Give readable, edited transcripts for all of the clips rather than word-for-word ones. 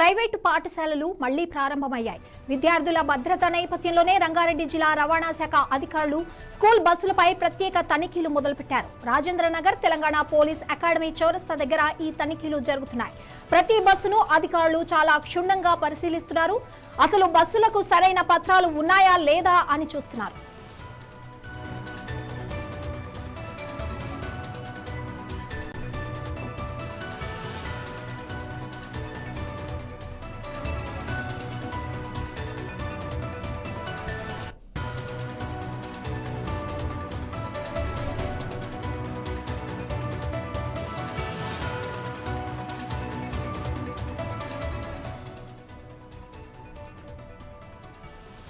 Private పాఠశాలలు మళ్లీ ప్రారంభమయ్యాయి. విద్యార్థుల భద్రత నేపథ్యంలోనే రంగారెడ్డి జిల్లా రవాణా శాఖ అధికారులు స్కూల్ బస్సులపై ప్రత్యేక తనిఖీలు మొదలుపెట్టారు. రాజేంద్రనగర్ తెలంగాణ పోలీస్ అకాడమీ చౌరస్తా దగ్గర ఈ తనిఖీలు జరుగుతున్నాయి. ప్రతి బస్సును అధికారులు చాలా క్షుణ్ణంగా పరిశీలిస్తున్నారు. అసలు బస్సులకు సరైన పత్రాలు ఉన్నాయా లేదా అని చూస్తున్నారు.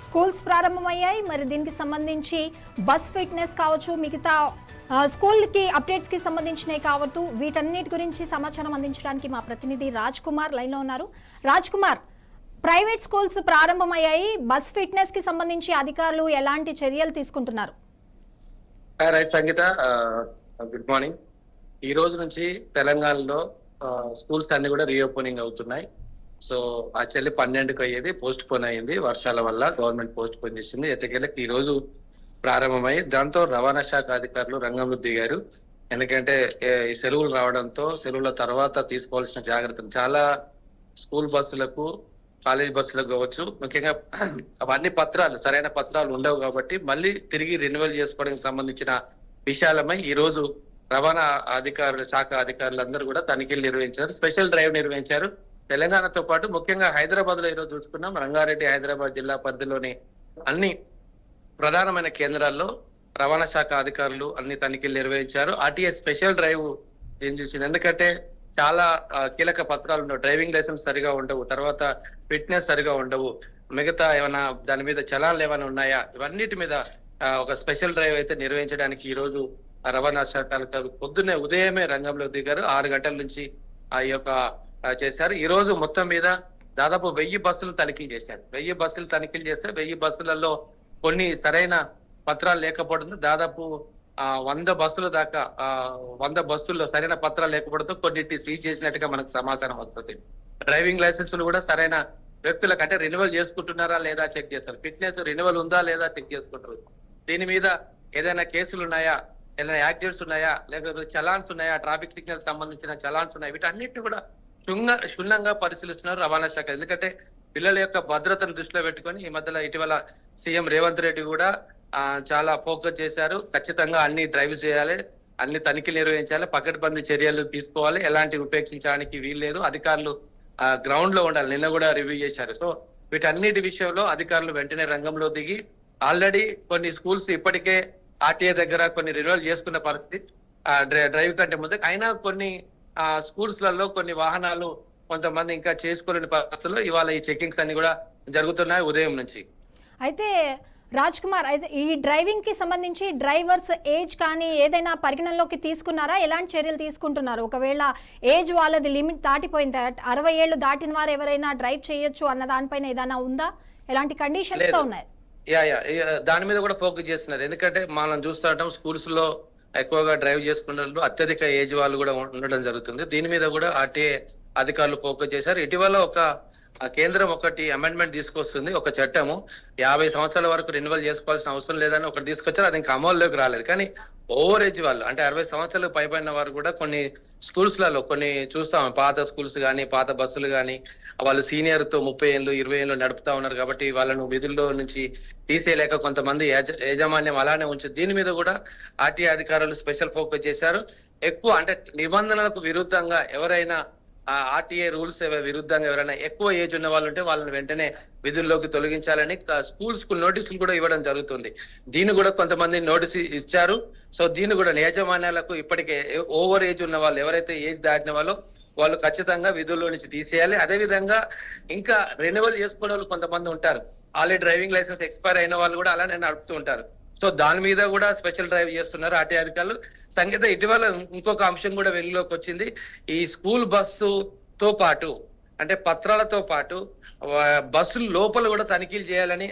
స్కూల్స్ ప్రారంభమయ్యాయి. మరి దీనికి సంబంధించి బస్ ఫిట్నెస్ కావచ్చు, మిగతా స్కూల్కి అప్డేట్స్కి సంబంధించినవి కావచ్చు, వీటన్నిటి గురించి సమాచారం అందించడానికి మా ప్రతినిధి రాజ్ కుమార్ లైన్లో ఉన్నారు. రాజ్ కుమార్, ప్రైవేట్ స్కూల్స్ ప్రారంభమయ్యాయి. బస్ ఫిట్నెస్కి సంబంధించి అధికారులు ఎలాంటి చర్యలు తీసుకుంటున్నారు? రైట్ సంగీత, గుడ్ మార్నింగ్. ఈ రోజు నుంచి తెలంగాణలో స్కూల్స్ అన్ని కూడా రీఓపెనింగ్ అవుతున్నాయి. సో యాక్చువల్లీ 12కి అయ్యేది పోస్ట్ పోన్ అయ్యింది. వర్షాల వల్ల గవర్నమెంట్ పోస్ట్ పోన్ చేసింది. ఎట్టకేళ్ళకి ఈ రోజు ప్రారంభమై దాంతో రవాణా శాఖ అధికారులు రంగంలో దిగారు. ఎందుకంటే ఈ సెలవులు రావడంతో సెలవుల తర్వాత తీసుకోవాల్సిన జాగ్రత్తలు చాలా స్కూల్ బస్సులకు, కాలేజ్ బస్సులకు కావచ్చు, ముఖ్యంగా అవన్నీ పత్రాలు సరైన పత్రాలు ఉండవు కాబట్టి మళ్ళీ తిరిగి రెన్యువల్ చేసుకోవడానికి సంబంధించిన విషయాలపై ఈ రోజు రవాణా అధికారులు, శాఖ అధికారులందరూ కూడా తనిఖీలు నిర్వహించారు. స్పెషల్ డ్రైవ్ నిర్వహించారు. తెలంగాణతో పాటు ముఖ్యంగా హైదరాబాద్ లో ఈరోజు చూసుకున్నాం. రంగారెడ్డి హైదరాబాద్ జిల్లా పరిధిలోని అన్ని ప్రధానమైన కేంద్రాల్లో రవాణా శాఖ అధికారులు అన్ని తనిఖీలు నిర్వహించారు. ఆర్టీఎస్ స్పెషల్ డ్రైవ్ ఏం చూసింది, ఎందుకంటే చాలా కీలక పత్రాలు ఉండవు. డ్రైవింగ్ లైసెన్స్ సరిగా ఉండవు, తర్వాత ఫిట్నెస్ సరిగా ఉండవు, మిగతా ఏమైనా దాని మీద చలాన్లు ఏమైనా ఉన్నాయా, ఇవన్నిటి మీద ఒక స్పెషల్ డ్రైవ్ అయితే నిర్వహించడానికి ఈ రోజు రవాణా శాఖ అధికారులు పొద్దున్నే ఉదయమే రంగంలో దిగారు. 6 గంటల నుంచి ఈ యొక్క చేశారు. ఈ రోజు మొత్తం మీద దాదాపు 1000 బస్సులు తనిఖీలు చేశారు. 1000 బస్సులు తనిఖీలు చేస్తే 1000 బస్సులలో కొన్ని సరైన పత్రాలు లేకపోవడంతో దాదాపు 100 బస్సుల దాకా 100 బస్సుల్లో సరైన పత్రాలు లేకపోవడంతో కొన్నింటి సీజ్ చేసినట్టుగా మనకు సమాచారం వస్తుంది. డ్రైవింగ్ లైసెన్సులు కూడా సరైన వ్యక్తులకు అంటే రెన్యువల్ చేసుకుంటున్నారా లేదా చెక్ చేస్తారు. ఫిట్నెస్ రెన్యువల్ ఉందా లేదా చెక్ చేసుకుంటారు. దీని మీద ఏదైనా కేసులు ఉన్నాయా, ఏదైనా యాక్సిడెంట్స్ ఉన్నాయా, లేకపోతే చలాన్స్ ఉన్నాయా, ట్రాఫిక్ సిగ్నల్ సంబంధించిన చలాన్స్ ఉన్నాయా, వీటన్నిటిని కూడా క్షుణ్ణంగా పరిశీలిస్తున్నారు రవాణా శాఖ. ఎందుకంటే పిల్లల యొక్క భద్రతను దృష్టిలో పెట్టుకొని ఈ మధ్యలో ఇటీవల సీఎం రేవంత్ రెడ్డి కూడా చాలా ఫోకస్ చేశారు. ఖచ్చితంగా అన్ని డ్రైవ్ చేయాలి, అన్ని తనిఖీలు నిర్వహించాలి, పకడ్బందీ చర్యలు తీసుకోవాలి, ఎలాంటి ఉపేక్షించడానికి వీల్లేదు, అధికారులు గ్రౌండ్ లో ఉండాలి. నిన్న కూడా రివ్యూ చేశారు. సో వీటన్నిటి విషయంలో అధికారులు వెంటనే రంగంలో దిగి ఆల్రెడీ కొన్ని స్కూల్స్ ఇప్పటికే ఆర్టీఏ దగ్గర కొన్ని రెన్యువల్ చేసుకున్న పరిస్థితి డ్రైవ్ కంటే ముందు. అయినా కొన్ని స్కూల్స్ లలో కొన్ని వాహనాలు కొంతమంది ఇంకా చేసుకోలేని పరిస్థితుల్లో ఇవాళ ఈ చెకింగ్స్ అన్ని కూడా జరుగుతున్నాయి ఉదయం నుంచి. అయితే రాజ్ కుమార్, అయితే ఈ డ్రైవింగ్ కి సంబంధించి డ్రైవర్స్ ఏజ్ కానీ ఏదైనా పరిగణనలోకి తీసుకున్నారా? ఎలాంటి చర్యలు తీసుకుంటున్నారు? ఒకవేళ ఏజ్ వాళ్ళది లిమిట్ దాటిపోయింది, 60 ఏళ్ళు దాటిన వారు ఎవరైనా డ్రైవ్ చేయొచ్చు అన్న దానిపైన ఏదైనా ఉందా? ఎలాంటి కండిషన్స్ తో ఉన్నాయి? దాని మీద కూడా ఫోకస్ చేస్తున్నారు. ఎందుకంటే మనం చూస్తూ ఉంటాం స్కూల్స్ లో ఎక్కువగా డ్రైవ్ చేసుకున్న అత్యధిక ఏజ్ వాళ్ళు కూడా ఉండడం జరుగుతుంది. దీని మీద కూడా ఆర్టీఏ అధికారులు ఫోకస్ చేశారు. ఇటీవల ఒక కేంద్రం ఒకటి అమెండ్మెంట్ తీసుకొస్తుంది, ఒక చట్టము 50 సంవత్సరాల వరకు రెన్యువల్ చేసుకోవాల్సిన అవసరం లేదని ఒకటి తీసుకొచ్చారు. అది ఇంకా అమల్లోకి రాలేదు. కానీ ఓవర్ ఏజ్ వాళ్ళు అంటే 60 సంవత్సరాలు పైబడిన వారు కూడా కొన్ని స్కూల్స్ లలో కొన్ని చూస్తాం. పాత స్కూల్స్ కానీ పాత బస్సులు కానీ వాళ్ళు సీనియర్ తో 30 ఏళ్ళు 20 ఏళ్ళు నడుపుతా ఉన్నారు కాబట్టి వాళ్ళను విధుల్లో నుంచి తీసేయలేక కొంతమంది యాజమాన్యం అలానే ఉంచి దీని మీద కూడా ఆర్టీఏ అధికారులు స్పెషల్ ఫోకస్ చేశారు. ఎక్కువ అంటే నిబంధనలకు విరుద్ధంగా ఎవరైనా ఆర్టీఏ రూల్స్ విరుద్ధంగా ఎవరైనా ఎక్కువ ఏజ్ ఉన్న వాళ్ళు ఉంటే వాళ్ళని వెంటనే విధుల్లోకి తొలగించాలని స్కూల్స్ కు నోటీసులు కూడా ఇవ్వడం జరుగుతుంది. దీన్ని కూడా కొంతమంది నోటీసు ఇచ్చారు. సో దీన్ని కూడా యాజమాన్యాలకు ఇప్పటికే ఓవర్ ఏజ్ ఉన్న వాళ్ళు ఎవరైతే ఏజ్ దాటిన వాళ్ళు ఖచ్చితంగా విధుల్లో నుంచి తీసేయాలి. అదే విధంగా ఇంకా రెన్యువల్ చేసుకునే వాళ్ళు కొంతమంది ఉంటారు, ఆల్రెడీ డ్రైవింగ్ లైసెన్స్ ఎక్స్పైర్ అయిన వాళ్ళు కూడా అలానే నడుపుతూ ఉంటారు. సో దాని మీద కూడా స్పెషల్ డ్రైవ్ చేస్తున్నారు ఆర్టీఏ అధికారులు. సంగీత, ఇటీవల ఇంకొక అంశం కూడా వెలుగులోకి వచ్చింది. ఈ స్కూల్ బస్సుతో పాటు అంటే పత్రాలతో పాటు బస్సుల లోపల కూడా తనిఖీలు చేయాలని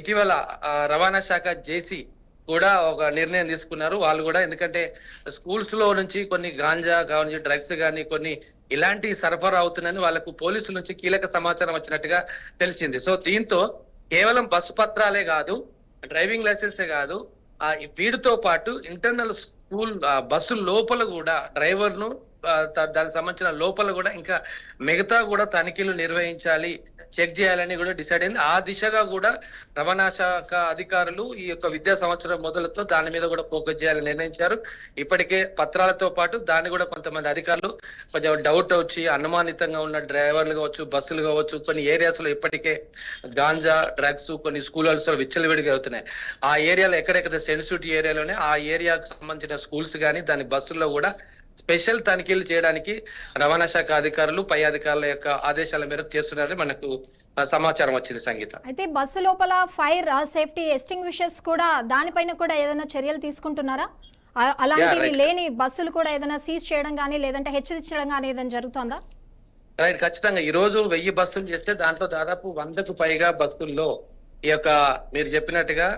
ఇటీవల రవాణా శాఖ జేసీ కూడా ఒక నిర్ణయం తీసుకున్నారు వాళ్ళు కూడా. ఎందుకంటే స్కూల్స్ లో నుంచి కొన్ని గాంజా కానీ డ్రగ్స్ కానీ కొన్ని ఇలాంటి సరఫరా అవుతుందని వాళ్ళకు పోలీసుల నుంచి కీలక సమాచారం వచ్చినట్టుగా తెలిసింది. సో దీంతో కేవలం బస్సు పత్రాలే కాదు, డ్రైవింగ్ లైసెన్సే కాదు, వీటితో పాటు ఇంటర్నల్ స్కూల్ బస్సు లోపల కూడా డ్రైవర్ ను దానికి సంబంధించిన లోపల కూడా ఇంకా మిగతా కూడా తనిఖీలు నిర్వహించాలి, చెక్ చేయాలని కూడా డిసైడ్ అయింది. ఆ దిశగా కూడా రవాణా శాఖ అధికారులు ఈ యొక్క విద్యా సంవత్సరం మొదలుతో దాని మీద కూడా ఫోకస్ చేయాలని నిర్ణయించారు. ఇప్పటికే పత్రాలతో పాటు దాన్ని కూడా కొంతమంది అధికారులు కొంచెం డౌట్ వచ్చి అనుమానితంగా ఉన్న డ్రైవర్లు కావచ్చు, బస్సులు కావచ్చు, కొన్ని ఏరియాస్ లో ఇప్పటికే గాంజా డ్రగ్స్ కొన్ని స్కూల్స్ విచ్చలవిడిగా అవుతున్నాయి. ఆ ఏరియాలో ఎక్కడెక్కడ సెన్సిటివ్ ఏరియాలోనే ఆ ఏరియాకు సంబంధించిన స్కూల్స్ కానీ దాని బస్సుల్లో కూడా స్పెషల్ తనిఖీలు చేయడానికి రవాణా శాఖ అధికారులు పై అధికారుల యొక్క ఆదేశాల మేరకు చేస్తున్నారని మనకు సమాచారం వచ్చింది సంగీత. అయితే బస్సు లోపల ఫైర్ సేఫ్టీ ఎస్టింగ్విషర్స్ కూడా దానిపైన కూడా ఏదైనా చర్యలు తీసుకుంటున్నారా? అలాంటివి లేని బస్సులు కూడా ఏదైనా సీజ్ చేయడం కానీ లేదంటే హెచ్చరించడం కానీ ఏదైనా జరుగుతుందా? రైట్, ఖచ్చితంగా. ఈ రోజు 1000 బస్సులు చేస్తే దాంట్లో దాదాపు 100కు పైగా బస్సుల్లో ఈ యొక్క మీరు చెప్పినట్టుగా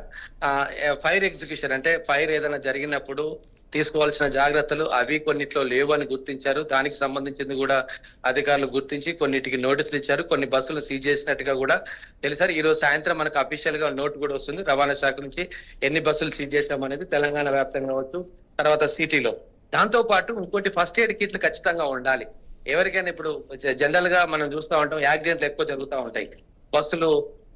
ఫైర్ ఎగ్జిక్యూషన్ అంటే ఫైర్ ఏదైనా జరిగినప్పుడు తీసుకోవాల్సిన జాగ్రత్తలు అవి కొన్నిట్లో లేవు అని గుర్తించారు. దానికి సంబంధించింది కూడా అధికారులు గుర్తించి కొన్నిటికి నోటీసులు ఇచ్చారు. కొన్ని బస్సులు సీజ్ చేసినట్టుగా కూడా తెలిసారు. ఈ రోజు సాయంత్రం మనకు అఫీషియల్ గా నోట్ కూడా వస్తుంది రవాణా శాఖ నుంచి ఎన్ని బస్సులు సీజ్ చేసాం అనేది తెలంగాణ వ్యాప్తంగా అవచ్చు, తర్వాత సిటీలో. దాంతో పాటు ఇంకోటి ఫస్ట్ ఎయిడ్ కిట్లు ఖచ్చితంగా ఉండాలి. ఎవరికైనా ఇప్పుడు జనరల్ గా మనం చూస్తూ ఉంటాం యాక్సిడెంట్లు ఎక్కువ జరుగుతూ ఉంటాయి, బస్సులు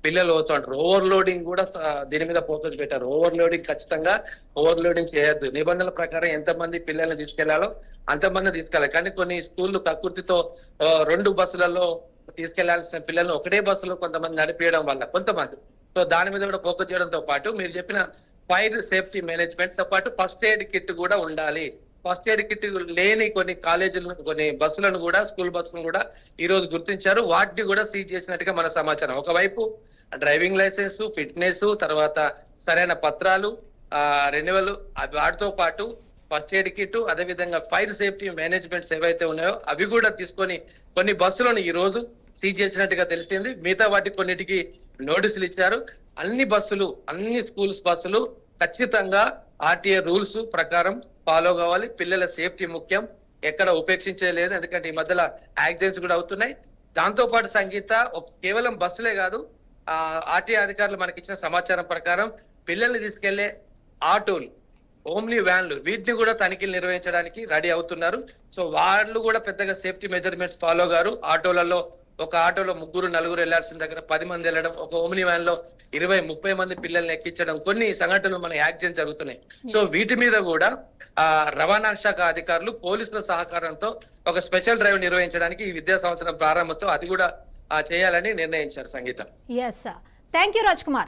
పిల్లలు అవుతూ ఉంటారు. ఓవర్లోడింగ్ కూడా దీని మీద ఫోకస్ పెట్టారు. ఓవర్లోడింగ్ ఖచ్చితంగా ఓవర్లోడింగ్ చేయొద్దు. నిబంధనల ప్రకారం ఎంతమంది పిల్లల్ని తీసుకెళ్లాలో అంతమంది తీసుకెళ్ళాలి. కానీ కొన్ని స్కూళ్ళు ప్రకృతితో 2 బస్సులలో తీసుకెళ్లాల్సిన పిల్లల్ని ఒకటే బస్సులో కొంతమంది నడిపేయడం వల్ల కొంతమంది, సో దాని మీద కూడా ఫోకస్ చేయడంతో పాటు మీరు చెప్పిన ఫైర్ సేఫ్టీ మేనేజ్మెంట్ తో పాటు ఫస్ట్ ఎయిడ్ కిట్ కూడా ఉండాలి. ఫస్ట్ ఎయిడ్ కిట్ లేని కొన్ని కాలేజీలను కొన్ని బస్సులను కూడా స్కూల్ బస్సులను కూడా ఈ రోజు గుర్తించారు. వాటిని కూడా సీజ్ చేసినట్టుగా మన సమాచారం. ఒకవైపు డ్రైవింగ్ లైసెన్స్, ఫిట్నెస్, తర్వాత సరైన పత్రాలు, రెన్యువల్, వాటితో పాటు ఫస్ట్ ఎయిడ్ కిట్, అదే విధంగా ఫైర్ సేఫ్టీ మేనేజ్మెంట్స్ ఏవైతే ఉన్నాయో అవి కూడా తీసుకొని కొన్ని బస్సులను ఈ రోజు సీజ్ చేసినట్టుగా తెలిసింది. మిగతా వాటికి కొన్నిటికి నోటీసులు ఇచ్చారు. అన్ని బస్సులు, అన్ని స్కూల్స్ బస్సులు ఖచ్చితంగా ఆర్టీఏ రూల్స్ ప్రకారం ఫాలో కావాలి. పిల్లల సేఫ్టీ ముఖ్యం, ఎక్కడ ఉపేక్షించలేదు. ఎందుకంటే ఈ మధ్యలో యాక్సిడెంట్స్ కూడా అవుతున్నాయి. దాంతో పాటు సంగీత కేవలం బస్సులే కాదు, ఆర్టీఏ అధికారులు మనకి ఇచ్చిన సమాచారం ప్రకారం పిల్లల్ని తీసుకెళ్లే ఆటోలు, ఓమ్లీ వ్యాన్లు, వీటిని కూడా తనిఖీలు నిర్వహించడానికి రెడీ అవుతున్నారు. సో వాళ్ళు కూడా పెద్దగా సేఫ్టీ మెజర్మెంట్స్ ఫాలో గారు. ఆటోలలో ఒక ఆటోలో 3-4 వెళ్లాల్సిన దగ్గర 10 మంది వెళ్ళడం, ఒక ఓమ్ని వ్యాన్ లో 20-30 మంది పిల్లల్ని ఎక్కించడం, కొన్ని సంఘటనలు మన యాక్సిడెంట్ జరుగుతున్నాయి. సో వీటి మీద కూడా రవాణా శాఖ అధికారులు పోలీసుల సహకారంతో ఒక స్పెషల్ డ్రైవ్ నిర్వహించడానికి ఈ విద్యా సంవత్సరం ప్రారంభంతో అది కూడా చేయాలని నిర్ణయించారు సంగీత. yes sir. Thank you Rajkumar.